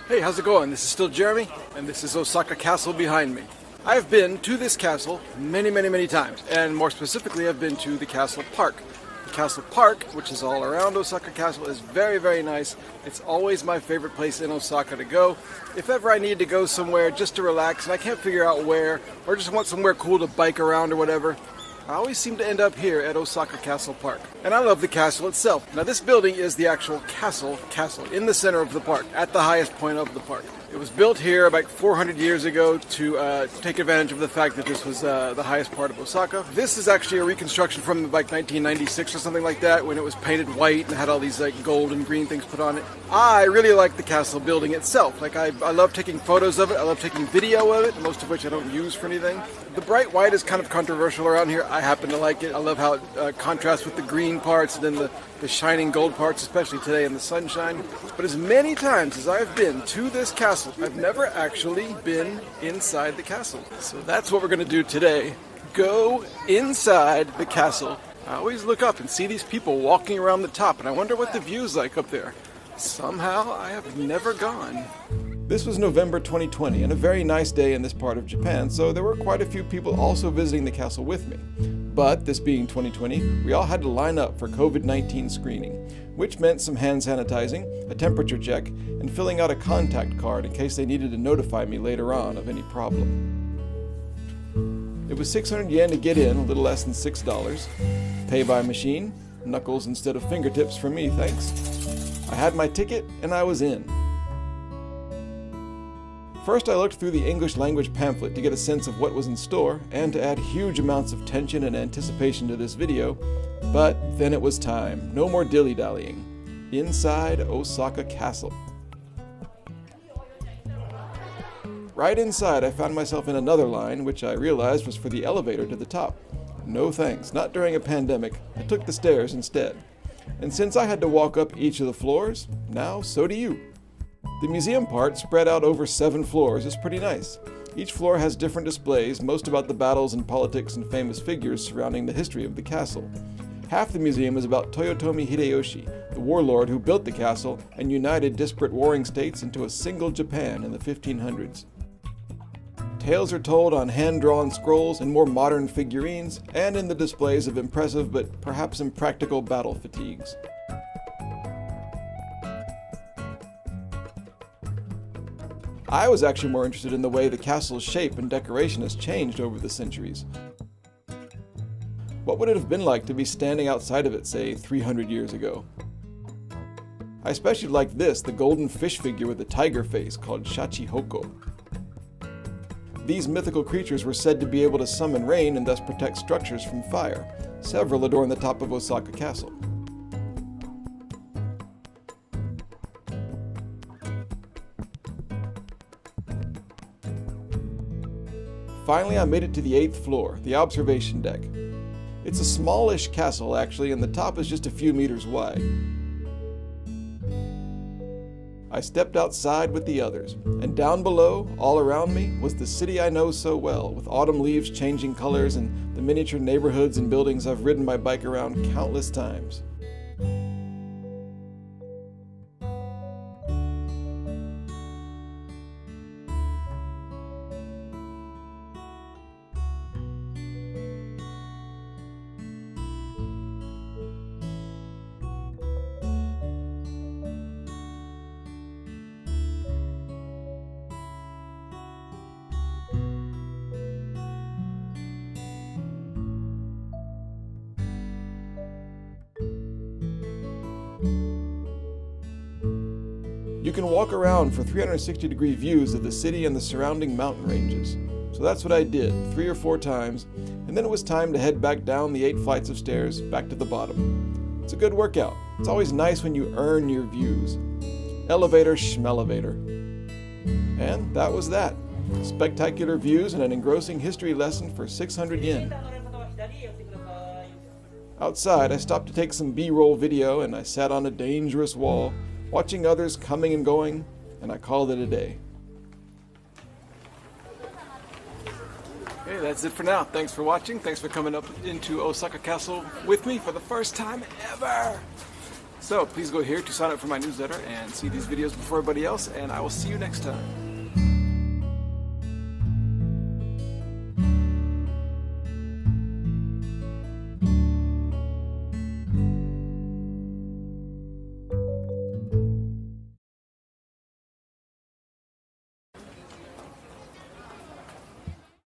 Hey, how's it going? This is still Jeremy, and this is Ōsaka Castle behind me. I've been to this castle many times, and more specifically, I've been to the Castle Park. The Castle Park, which is all around Ōsaka Castle, is very nice. It's always my favorite place in Osaka to go. If ever I need to go somewhere just to relax and I can't figure out where, or just want somewhere cool to bike around or whatever, I always seem to end up here at Ōsaka Castle Park. And I love the castle itself. Now this building is the actual castle in the center of the park, at the highest point of the park. It was built here about 400 years ago to take advantage of the fact that this was the highest part of Osaka. This is actually a reconstruction from like 1996 or something like that, when it was painted white and had all these like gold and green things put on it. I really like the castle building itself. Like I love taking photos of it, I love taking video of it, most of which I don't use for anything. The bright white is kind of controversial around here. I happen to like it. I love how it contrasts with the green parts and then the shining gold parts, especially today in the sunshine. But as many times as I've been to this castle, I've never actually been inside the castle. So that's what we're going to do today. Go inside the castle. I always look up and see these people walking around the top, and I wonder what the view's like up there. Somehow I have never gone. This was November 2020, and a very nice day in this part of Japan, so there were quite a few people also visiting the castle with me. But, this being 2020, we all had to line up for COVID-19 screening, which meant some hand sanitizing, a temperature check, and filling out a contact card in case they needed to notify me later on of any problem. It was 600 yen to get in, a little less than $6. Pay by machine, knuckles instead of fingertips for me, thanks. I had my ticket, and I was in. First, I looked through the English language pamphlet to get a sense of what was in store and to add huge amounts of tension and anticipation to this video, but then it was time. No more dilly-dallying. Inside Ōsaka Castle. Right inside, I found myself in another line, which I realized was for the elevator to the top. No thanks, not during a pandemic. I took the stairs instead. And since I had to walk up each of the floors, now so do you. The museum part, spread out over 7 floors, is pretty nice. Each floor has different displays, most about the battles and politics and famous figures surrounding the history of the castle. Half the museum is about Toyotomi Hideyoshi, the warlord who built the castle and united disparate warring states into a single Japan in the 1500s. Tales are told on hand-drawn scrolls and more modern figurines, and in the displays of impressive but perhaps impractical battle fatigues. I was actually more interested in the way the castle's shape and decoration has changed over the centuries. What would it have been like to be standing outside of it, say, 300 years ago? I especially liked this, the golden fish figure with a tiger face called Shachihoko. These mythical creatures were said to be able to summon rain and thus protect structures from fire. Several adorn the top of Ōsaka Castle. Finally, I made it to the 8th floor, the observation deck. It's a smallish castle, actually, and the top is just a few meters wide. I stepped outside with the others, and down below, all around me, was the city I know so well, with autumn leaves changing colors and the miniature neighborhoods and buildings I've ridden my bike around countless times. You can walk around for 360-degree views of the city and the surrounding mountain ranges. So that's what I did, 3 or 4 times, and then it was time to head back down the 8 flights of stairs, back to the bottom. It's a good workout. It's always nice when you earn your views. Elevator schmelevator. And that was that. Spectacular views and an engrossing history lesson for 600 yen. Outside, I stopped to take some B-roll video and I sat on a dangerous wall, watching others coming and going, and I called it a day. Hey, that's it for now. Thanks for watching. Thanks for coming up into Ōsaka Castle with me for the first time ever. So please go here to sign up for my newsletter and see these videos before everybody else, and I will see you next time.